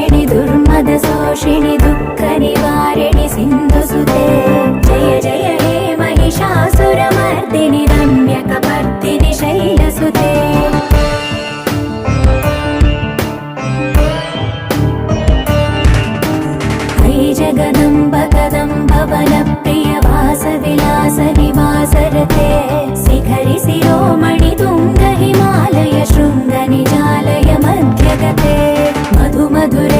नाशिनि दुर्मदशोषिणि दुःखनिवारिणि सिन्धुसुते जय जय हे महिषासुरमर्दिनि रम्यकपर्दिनि शैलसुते जगदम्ब कदम्ब वनप्रिय वासविलास निवासरते शिखरि शिरोमणि तुङ्ग हिमालय शृङ्ग निजालय मध्यगते मधु मधुर